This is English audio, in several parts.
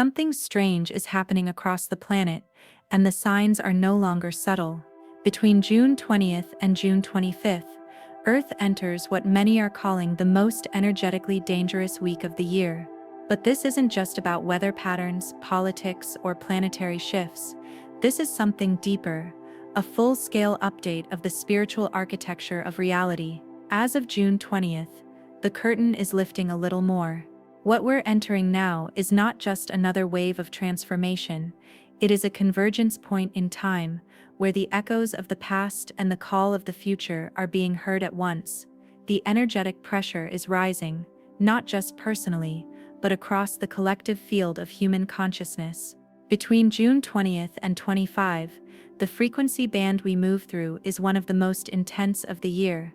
Something strange is happening across the planet, and the signs are no longer subtle. Between June 20th and June 25th, Earth enters what many are calling the most energetically dangerous week of the year. But this isn't just about weather patterns, politics, or planetary shifts. This is something deeper, a full-scale update of the spiritual architecture of reality. As of June 20th, the curtain is lifting a little more. What we're entering now is not just another wave of transformation, it is a convergence point in time, where the echoes of the past and the call of the future are being heard at once. The energetic pressure is rising, not just personally, but across the collective field of human consciousness. Between June 20th and 25, the frequency band we move through is one of the most intense of the year.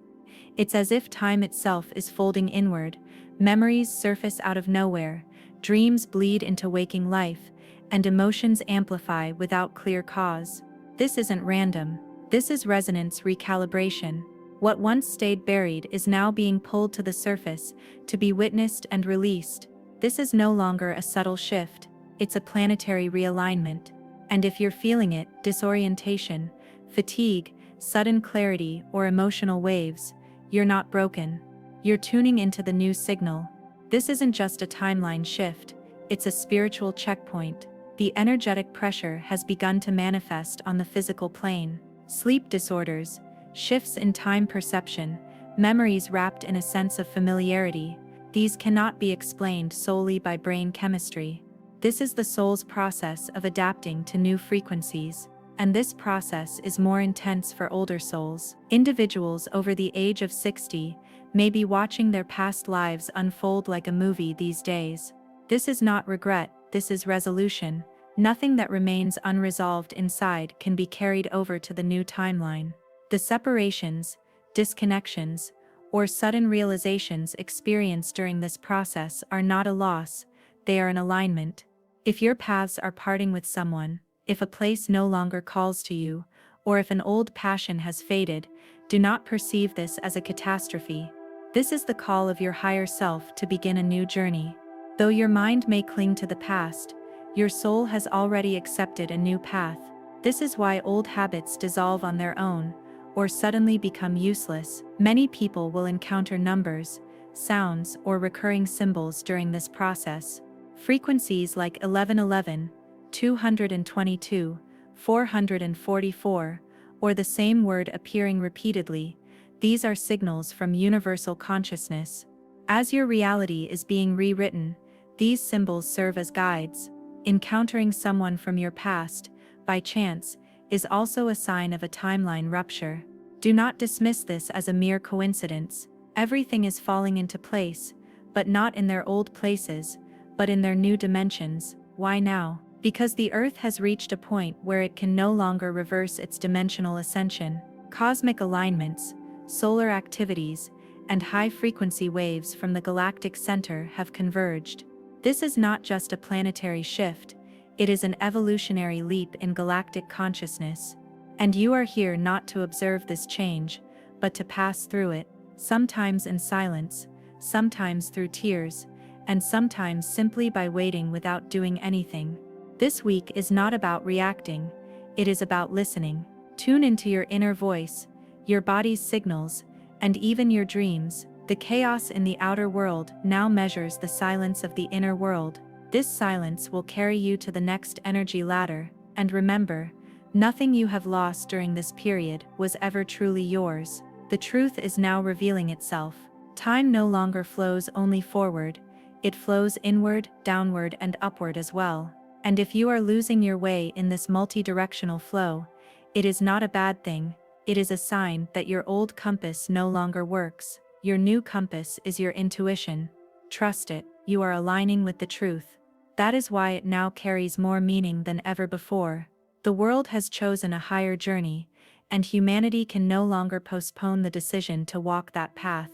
It's as if time itself is folding inward, memories surface out of nowhere, dreams bleed into waking life, and emotions amplify without clear cause. This isn't random, this is resonance recalibration. What once stayed buried is now being pulled to the surface, to be witnessed and released. This is no longer a subtle shift, it's a planetary realignment. And if you're feeling it, disorientation, fatigue, sudden clarity, or emotional waves, you're not broken. You're tuning into the new signal. This isn't just a timeline shift, it's a spiritual checkpoint. The energetic pressure has begun to manifest on the physical plane. Sleep disorders, shifts in time perception, memories wrapped in a sense of familiarity, these cannot be explained solely by brain chemistry. This is the soul's process of adapting to new frequencies. And this process is more intense for older souls. Individuals over the age of 60 may be watching their past lives unfold like a movie these days. This is not regret, this is resolution. Nothing that remains unresolved inside can be carried over to the new timeline. The separations, disconnections, or sudden realizations experienced during this process are not a loss, they are an alignment. If your paths are parting with someone, if a place no longer calls to you, or if an old passion has faded, do not perceive this as a catastrophe. This is the call of your higher self to begin a new journey. Though your mind may cling to the past, your soul has already accepted a new path. This is why old habits dissolve on their own, or suddenly become useless. Many people will encounter numbers, sounds, or recurring symbols during this process. Frequencies like 1111, 222, 444, or the same word appearing repeatedly, these are signals from universal consciousness. As your reality is being rewritten, these symbols serve as guides. Encountering someone from your past, by chance, is also a sign of a timeline rupture. Do not dismiss this as a mere coincidence. Everything is falling into place, but not in their old places, but in their new dimensions. Why now? Because the Earth has reached a point where it can no longer reverse its dimensional ascension. Cosmic alignments, solar activities, and high-frequency waves from the galactic center have converged. This is not just a planetary shift, it is an evolutionary leap in galactic consciousness. And you are here not to observe this change, but to pass through it, sometimes in silence, sometimes through tears, and sometimes simply by waiting without doing anything. This week is not about reacting, it is about listening. Tune into your inner voice, your body's signals, and even your dreams. The chaos in the outer world now measures the silence of the inner world. This silence will carry you to the next energy ladder, and remember, nothing you have lost during this period was ever truly yours. The truth is now revealing itself. Time no longer flows only forward, it flows inward, downward, and upward as well. And if you are losing your way in this multi-directional flow, it is not a bad thing, it is a sign that your old compass no longer works. Your new compass is your intuition. Trust it, you are aligning with the truth. That is why it now carries more meaning than ever before. The world has chosen a higher journey, and humanity can no longer postpone the decision to walk that path.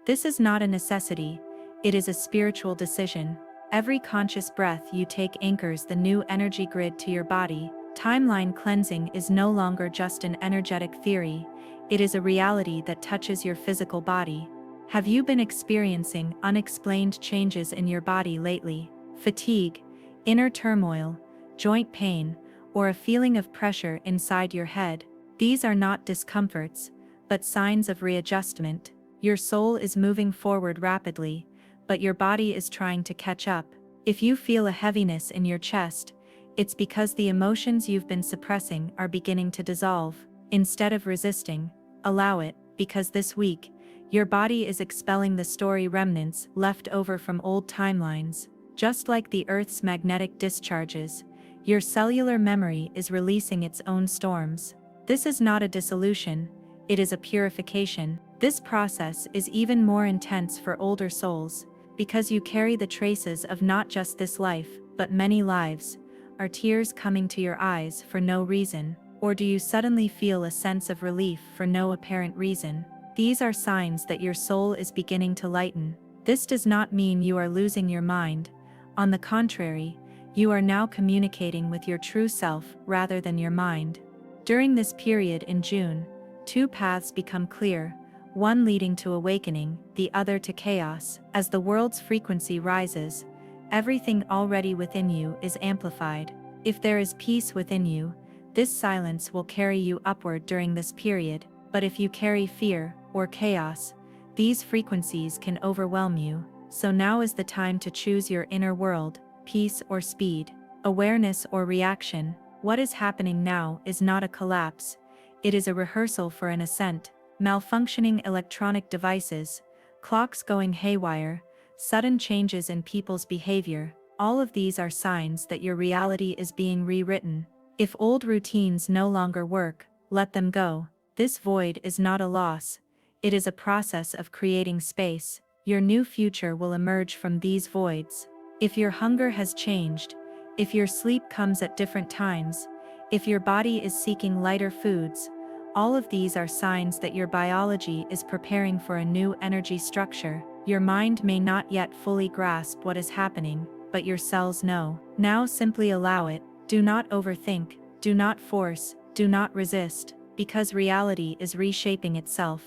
This is not a necessity, it is a spiritual decision. Every conscious breath you take anchors the new energy grid to your body. Timeline cleansing is no longer just an energetic theory, it is a reality that touches your physical body. Have you been experiencing unexplained changes in your body lately? Fatigue, inner turmoil, joint pain, or a feeling of pressure inside your head. These are not discomforts, but signs of readjustment. Your soul is moving forward rapidly, but your body is trying to catch up. If you feel a heaviness in your chest, it's because the emotions you've been suppressing are beginning to dissolve. Instead of resisting, allow it, because this week, your body is expelling the story remnants left over from old timelines. Just like the Earth's magnetic discharges, your cellular memory is releasing its own storms. This is not a dissolution, it is a purification. This process is even more intense for older souls, because you carry the traces of not just this life, but many lives. Are tears coming to your eyes for no reason, or do you suddenly feel a sense of relief for no apparent reason? These are signs that your soul is beginning to lighten. This does not mean you are losing your mind. On the contrary, you are now communicating with your true self rather than your mind. During this period in June, two paths become clear, one leading to awakening, the other to chaos. As the world's frequency rises, everything already within you is amplified. If there is peace within you, this silence will carry you upward during this period, but if you carry fear or chaos, these frequencies can overwhelm you. So now is the time to choose your inner world, peace or speed, awareness or reaction. What is happening now is not a collapse, it is a rehearsal for an ascent. Malfunctioning electronic devices, clocks going haywire, sudden changes in people's behavior, all of these are signs that your reality is being rewritten. If old routines no longer work, let them go. This void is not a loss, it is a process of creating space. Your new future will emerge from these voids. If your hunger has changed, if your sleep comes at different times, if your body is seeking lighter foods, all of these are signs that your biology is preparing for a new energy structure. Your mind may not yet fully grasp what is happening, but your cells know. Now simply allow it, do not overthink, do not force, do not resist, because reality is reshaping itself,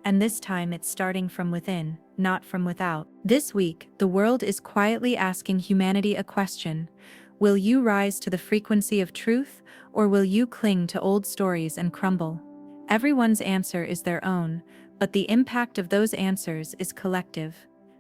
and this time it's starting from within, not from without. This week, the world is quietly asking humanity a question. Will you rise to the frequency of truth, or will you cling to old stories and crumble? Everyone's answer is their own, but the impact of those answers is collective.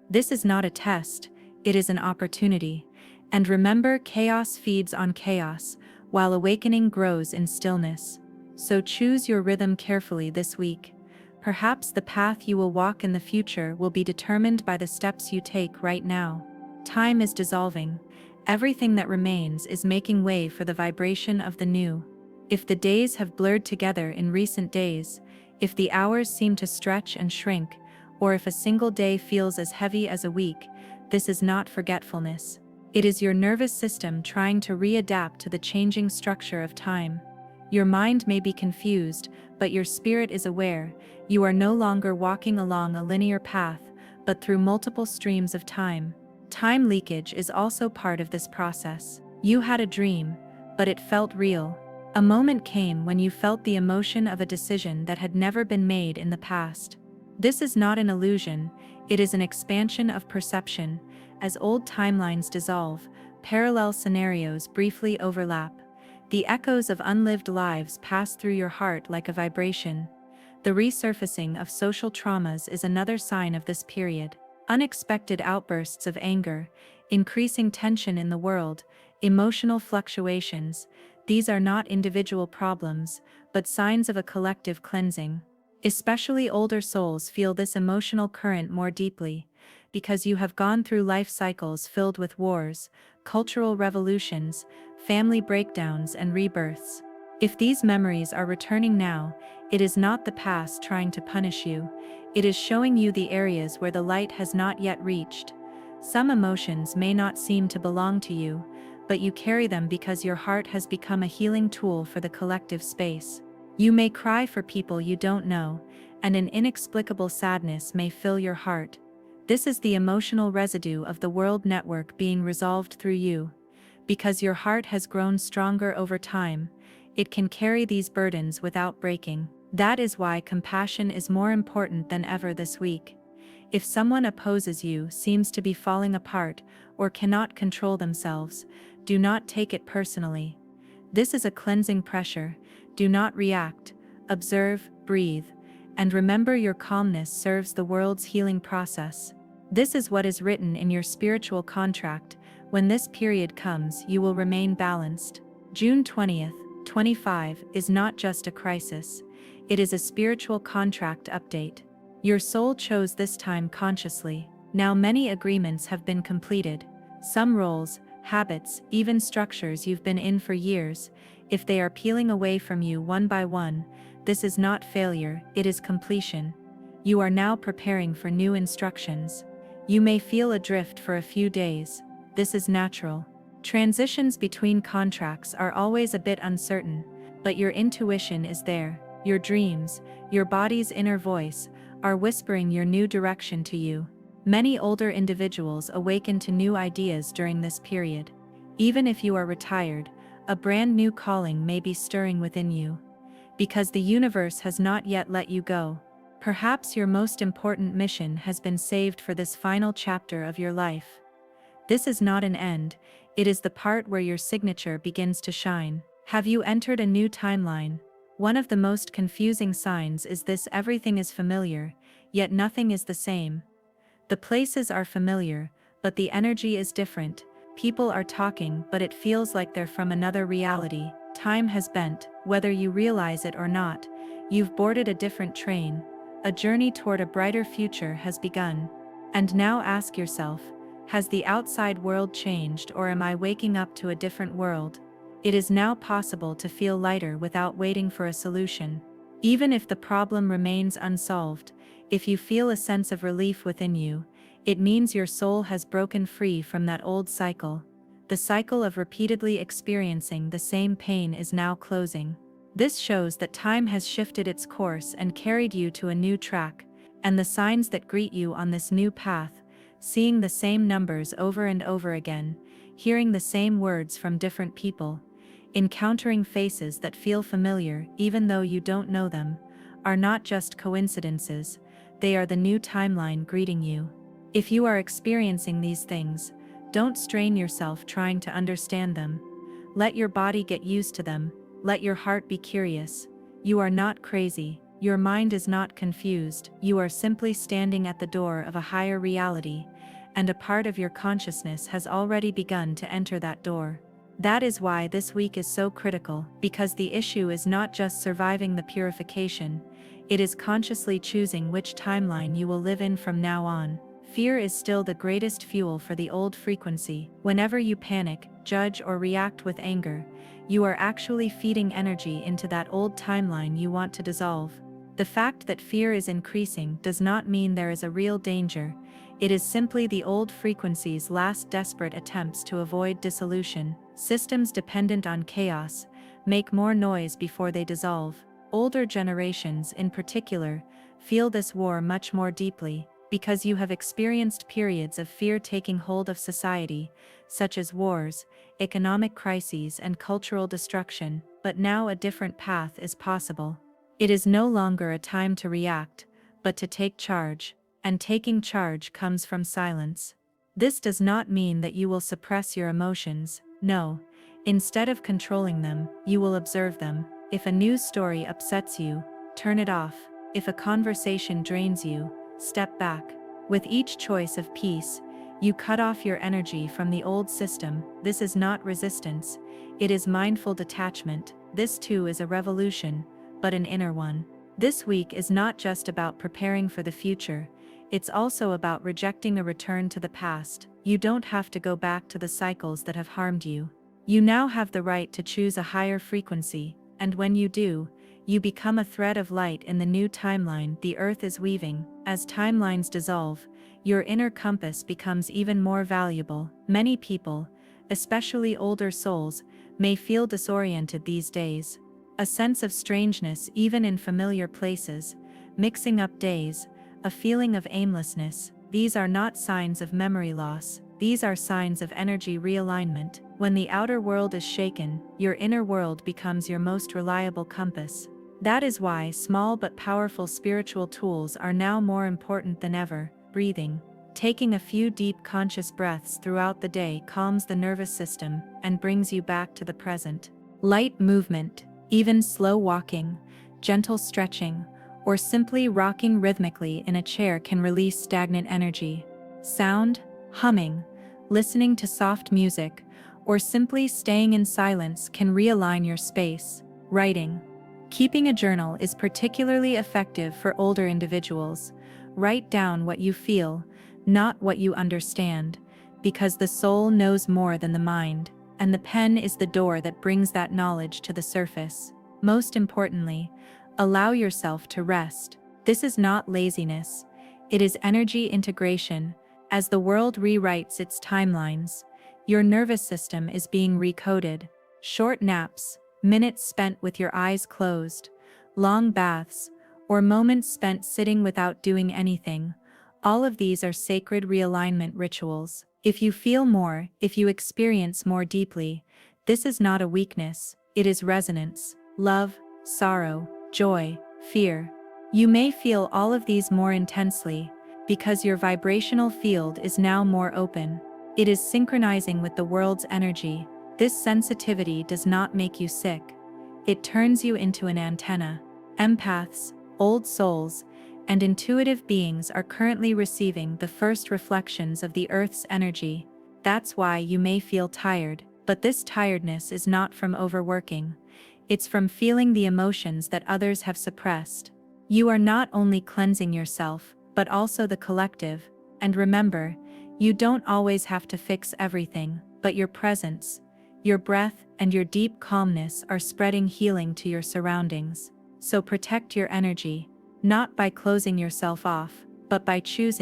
This is not a test, it is an opportunity. And remember, chaos feeds on chaos, while awakening grows in stillness. So choose your rhythm carefully this week. Perhaps the path you will walk in the future will be determined by the steps you take right now. Time is dissolving. Everything that remains is making way for the vibration of the new. If the days have blurred together in recent days, if the hours seem to stretch and shrink, or if a single day feels as heavy as a week, this is not forgetfulness. It is your nervous system trying to readapt to the changing structure of time. Your mind may be confused, but your spirit is aware. You are no longer walking along a linear path, but through multiple streams of time. Time leakage is also part of this process. You had a dream, but it felt real. A moment came when you felt the emotion of a decision that had never been made in the past. This is not an illusion, it is an expansion of perception. As old timelines dissolve, parallel scenarios briefly overlap. The echoes of unlived lives pass through your heart like a vibration. The resurfacing of social traumas is another sign of this period. Unexpected outbursts of anger, increasing tension in the world, emotional fluctuations, these are not individual problems, but signs of a collective cleansing. Especially older souls feel this emotional current more deeply, because you have gone through life cycles filled with wars, cultural revolutions, family breakdowns and rebirths. If these memories are returning now, it is not the past trying to punish you, it is showing you the areas where the light has not yet reached. Some emotions may not seem to belong to you, but you carry them because your heart has become a healing tool for the collective space. You may cry for people you don't know, and an inexplicable sadness may fill your heart. This is the emotional residue of the world network being resolved through you. Because your heart has grown stronger over time, it can carry these burdens without breaking. That is why compassion is more important than ever this week. If someone opposes you, seems to be falling apart, or cannot control themselves, do not take it personally. This is a cleansing pressure. Do not react. Observe, breathe, and remember your calmness serves the world's healing process. This is what is written in your spiritual contract. When this period comes, you will remain balanced. June 20th, 25 is not just a crisis. It is a spiritual contract update. Your soul chose this time consciously. Now many agreements have been completed. Some roles, habits, even structures you've been in for years, if they are peeling away from you one by one, this is not failure, it is completion. You are now preparing for new instructions. You may feel adrift for a few days. This is natural. Transitions between contracts are always a bit uncertain, but your intuition is there. Your dreams, your body's inner voice, are whispering your new direction to you. Many older individuals awaken to new ideas during this period. Even if you are retired, a brand new calling may be stirring within you. Because the universe has not yet let you go. Perhaps your most important mission has been saved for this final chapter of your life. This is not an end, it is the part where your signature begins to shine. Have you entered a new timeline? One of the most confusing signs is this: everything is familiar, yet nothing is the same. The places are familiar, but the energy is different. People are talking, but it feels like they're from another reality. Time has bent, whether you realize it or not. You've boarded a different train. A journey toward a brighter future has begun. And now ask yourself, has the outside world changed, or am I waking up to a different world? It is now possible to feel lighter without waiting for a solution. Even if the problem remains unsolved, if you feel a sense of relief within you, it means your soul has broken free from that old cycle. The cycle of repeatedly experiencing the same pain is now closing. This shows that time has shifted its course and carried you to a new track, and the signs that greet you on this new path: seeing the same numbers over and over again, hearing the same words from different people, encountering faces that feel familiar even though you don't know them, are not just coincidences, they are the new timeline greeting you. If you are experiencing these things, don't strain yourself trying to understand them. Let your body get used to them, let your heart be curious. You are not crazy, your mind is not confused, you are simply standing at the door of a higher reality, and a part of your consciousness has already begun to enter that door. That is why this week is so critical, because the issue is not just surviving the purification, it is consciously choosing which timeline you will live in from now on. Fear is still the greatest fuel for the old frequency. Whenever you panic, judge, or react with anger, you are actually feeding energy into that old timeline you want to dissolve. The fact that fear is increasing does not mean there is a real danger. It is simply the old frequency's last desperate attempts to avoid dissolution. Systems dependent on chaos make more noise before they dissolve. Older generations, in particular, feel this war much more deeply, because you have experienced periods of fear taking hold of society, such as wars, economic crises, and cultural destruction. But now a different path is possible. It is no longer a time to react, but to take charge, and taking charge comes from silence. This does not mean that you will suppress your emotions, no. Instead of controlling them, you will observe them. If a news story upsets you, turn it off. If a conversation drains you, step back. With each choice of peace, you cut off your energy from the old system. This is not resistance, it is mindful detachment. This too is a revolution, but an inner one. This week is not just about preparing for the future, it's also about rejecting a return to the past. You don't have to go back to the cycles that have harmed you. You now have the right to choose a higher frequency, and when you do, you become a thread of light in the new timeline the Earth is weaving. As timelines dissolve, your inner compass becomes even more valuable. Many people, especially older souls, may feel disoriented these days. A sense of strangeness even in familiar places, mixing up days, a feeling of aimlessness. These are not signs of memory loss, these are signs of energy realignment. When the outer world is shaken, your inner world becomes your most reliable compass. That is why small but powerful spiritual tools are now more important than ever. breathing. Taking a few deep conscious breaths throughout the day calms the nervous system and brings you back to the present. Light movement, even slow walking, gentle stretching, or simply rocking rhythmically in a chair can release stagnant energy. Sound, humming, listening to soft music, or simply staying in silence can realign your space. Writing. Keeping a journal is particularly effective for older individuals. Write down what you feel, not what you understand, because the soul knows more than the mind, and the pen is the door that brings that knowledge to the surface. Most importantly, allow yourself to rest. This is not laziness, it is energy integration. As the world rewrites its timelines, your nervous system is being recoded. Short naps, minutes spent with your eyes closed, long baths, or moments spent sitting without doing anything, all of these are sacred realignment rituals. If you feel more, if you experience more deeply, this is not a weakness, it is resonance, love, sorrow, joy, fear. You may feel all of these more intensely, because your vibrational field is now more open. It is synchronizing with the world's energy. This sensitivity does not make you sick. It turns you into an antenna. Empaths, old souls, and intuitive beings are currently receiving the first reflections of the Earth's energy. That's why you may feel tired, but this tiredness is not from overworking. It's from feeling the emotions that others have suppressed. You are not only cleansing yourself, but also the collective. And remember, you don't always have to fix everything, but your presence, your breath, and your deep calmness are spreading healing to your surroundings. So protect your energy, not by closing yourself off, but by choose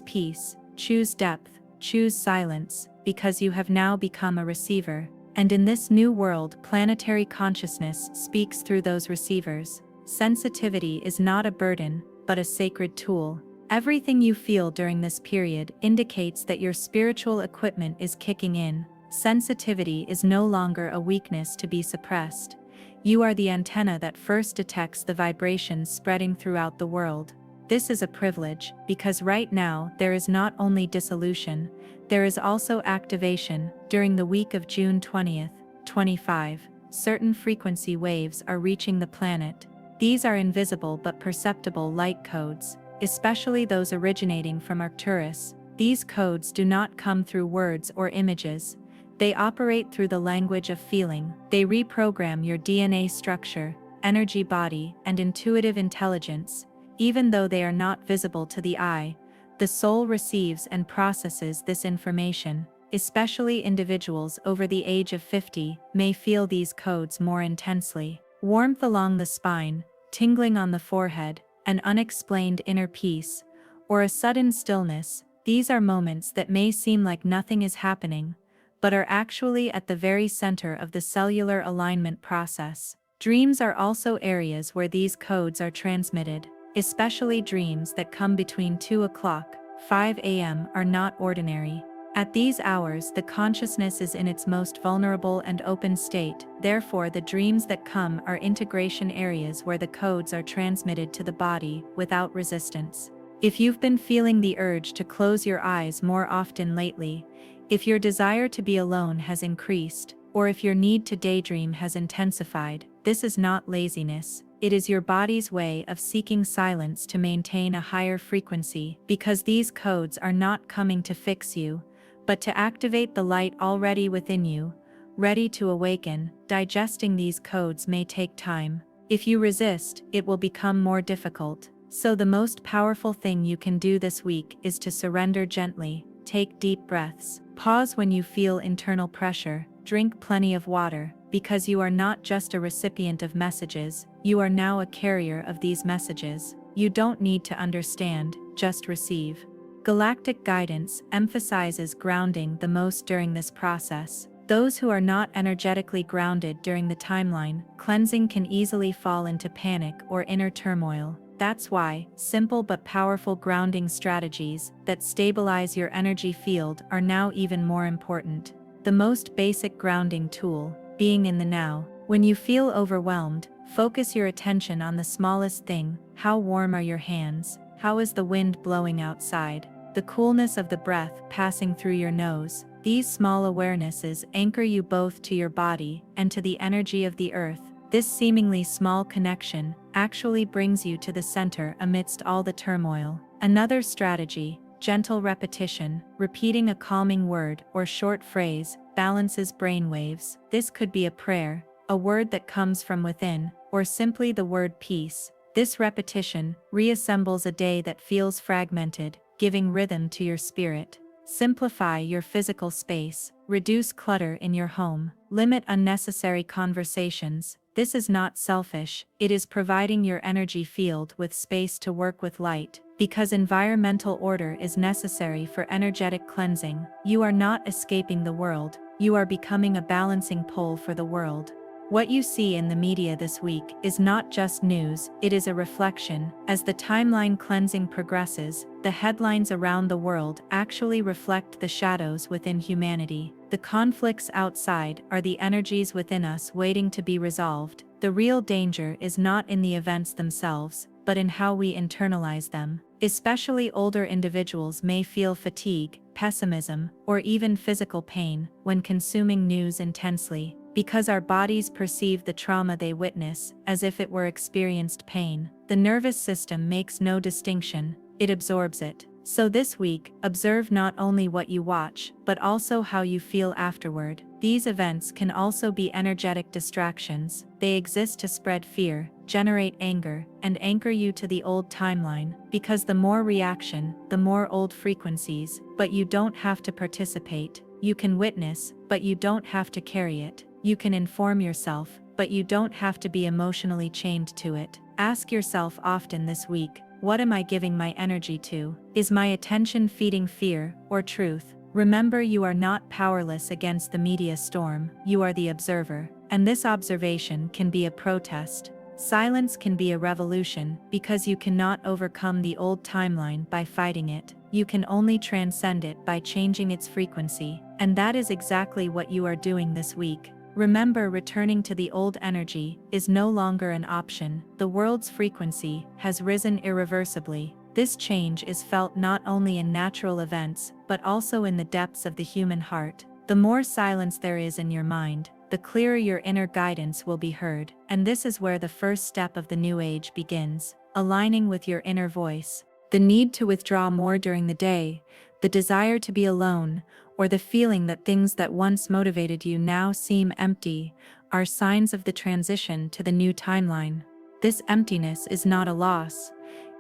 peace, choose depth, choose silence, because you have now become a receiver. And in this new world, planetary consciousness speaks through those receivers. Sensitivity is not a burden, but a sacred tool. Everything you feel during this period indicates that your spiritual equipment is kicking in. Sensitivity is no longer a weakness to be suppressed. You are the antenna that first detects the vibrations spreading throughout the world. This is a privilege, because right now there is not only dissolution, there is also activation. During the week of June 20th, 25, certain frequency waves are reaching the planet. These are invisible but perceptible light codes, especially those originating from Arcturus. These codes do not come through words or images. They operate through the language of feeling. They reprogram your DNA structure, energy body, and intuitive intelligence. Even though they are not visible to the eye, the soul receives and processes this information. Especially individuals over the age of 50 may feel these codes more intensely. Warmth along the spine, tingling on the forehead, an unexplained inner peace, or a sudden stillness. These are moments that may seem like nothing is happening, but are actually at the very center of the cellular alignment process. Dreams are also areas where these codes are transmitted, especially dreams that come between 2 o'clock, 5 a.m. are not ordinary. At these hours, the consciousness is in its most vulnerable and open state. Therefore, the dreams that come are integration areas where the codes are transmitted to the body without resistance. If you've been feeling the urge to close your eyes more often lately, if your desire to be alone has increased, or if your need to daydream has intensified, this is not laziness. It is your body's way of seeking silence to maintain a higher frequency, because these codes are not coming to fix you, but to activate the light already within you, ready to awaken. Digesting these codes may take time. If you resist, it will become more difficult. So the most powerful thing you can do this week is to surrender gently. Take deep breaths. Pause when you feel internal pressure. Drink plenty of water, because you are not just a recipient of messages, you are now a carrier of these messages. You don't need to understand, just receive. Galactic guidance emphasizes grounding the most during this process. Those who are not energetically grounded during the timeline, cleansing can easily fall into panic or inner turmoil. That's why simple but powerful grounding strategies that stabilize your energy field are now even more important. The most basic grounding tool, being in the now. When you feel overwhelmed, focus your attention on the smallest thing. How warm are your hands? How is the wind blowing outside? The coolness of the breath passing through your nose. These small awarenesses anchor you both to your body and to the energy of the earth. This seemingly small connection actually brings you to the center amidst all the turmoil. Another strategy, gentle repetition, repeating a calming word or short phrase, balances brainwaves. This could be a prayer, a word that comes from within, or simply the word peace. This repetition reassembles a day that feels fragmented, giving rhythm to your spirit. Simplify your physical space, reduce clutter in your home, limit unnecessary conversations. This is not selfish, it is providing your energy field with space to work with light. Because environmental order is necessary for energetic cleansing, you are not escaping the world, you are becoming a balancing pole for the world. What you see in the media this week is not just news, it is a reflection. As the timeline cleansing progresses, the headlines around the world actually reflect the shadows within humanity. The conflicts outside are the energies within us waiting to be resolved. The real danger is not in the events themselves, but in how we internalize them. Especially older individuals may feel fatigue, pessimism, or even physical pain when consuming news intensely, because our bodies perceive the trauma they witness as if it were experienced pain. The nervous system makes no distinction, it absorbs it. So this week, observe not only what you watch, but also how you feel afterward. These events can also be energetic distractions. They exist to spread fear, generate anger, and anchor you to the old timeline, because the more reaction, the more old frequencies. But you don't have to participate. You can witness, but you don't have to carry it. You can inform yourself, but you don't have to be emotionally chained to it. Ask yourself often this week, what am I giving my energy to? Is my attention feeding fear or truth? Remember, you are not powerless against the media storm, you are the observer. And this observation can be a protest. Silence can be a revolution, because you cannot overcome the old timeline by fighting it. You can only transcend it by changing its frequency. And that is exactly what you are doing this week. Remember, returning to the old energy is no longer an option. The world's frequency has risen irreversibly. This change is felt not only in natural events, but also in the depths of the human heart. The more silence there is in your mind, the clearer your inner guidance will be heard. And this is where the first step of the new age begins, aligning with your inner voice. The need to withdraw more during the day, the desire to be alone, or the feeling that things that once motivated you now seem empty, are signs of the transition to the new timeline. This emptiness is not a loss.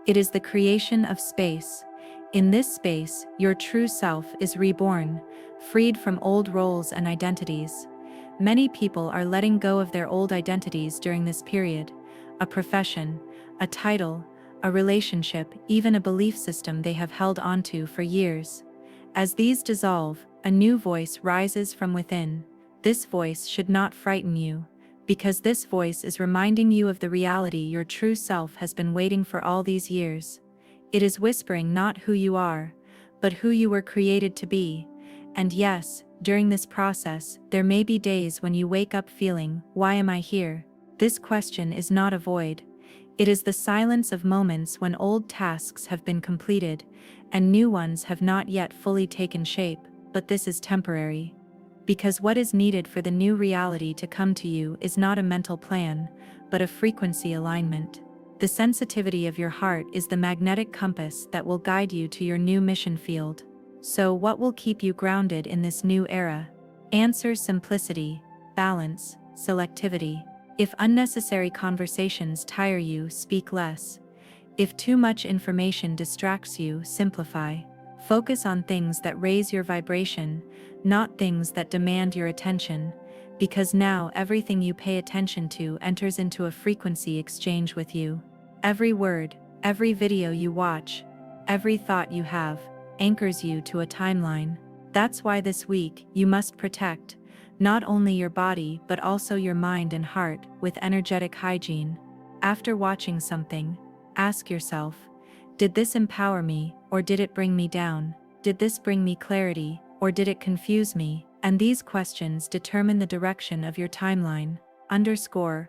It is the creation of space. In this space, your true self is reborn, freed from old roles and identities. Many people are letting go of their old identities during this period, a profession, a title, a relationship, even a belief system they have held onto for years. As these dissolve, a new voice rises from within. This voice should not frighten you, because this voice is reminding you of the reality your true self has been waiting for all these years. It is whispering not who you are, but who you were created to be. And yes, during this process, there may be days when you wake up feeling, why am I here? This question is not a void. It is the silence of moments when old tasks have been completed, and new ones have not yet fully taken shape, but this is temporary. Because what is needed for the new reality to come to you is not a mental plan, but a frequency alignment. The sensitivity of your heart is the magnetic compass that will guide you to your new mission field. So what will keep you grounded in this new era? Answer: simplicity, balance, selectivity. If unnecessary conversations tire you, speak less. If too much information distracts you, simplify. Focus on things that raise your vibration, not things that demand your attention, because now everything you pay attention to enters into a frequency exchange with you. Every word, every video you watch, every thought you have, anchors you to a timeline. That's why this week, you must protect, not only your body but also your mind and heart, with energetic hygiene. After watching something, ask yourself, did this empower me, or did it bring me down? Did this bring me clarity, or did it confuse me? And these questions determine the direction of your timeline. ________.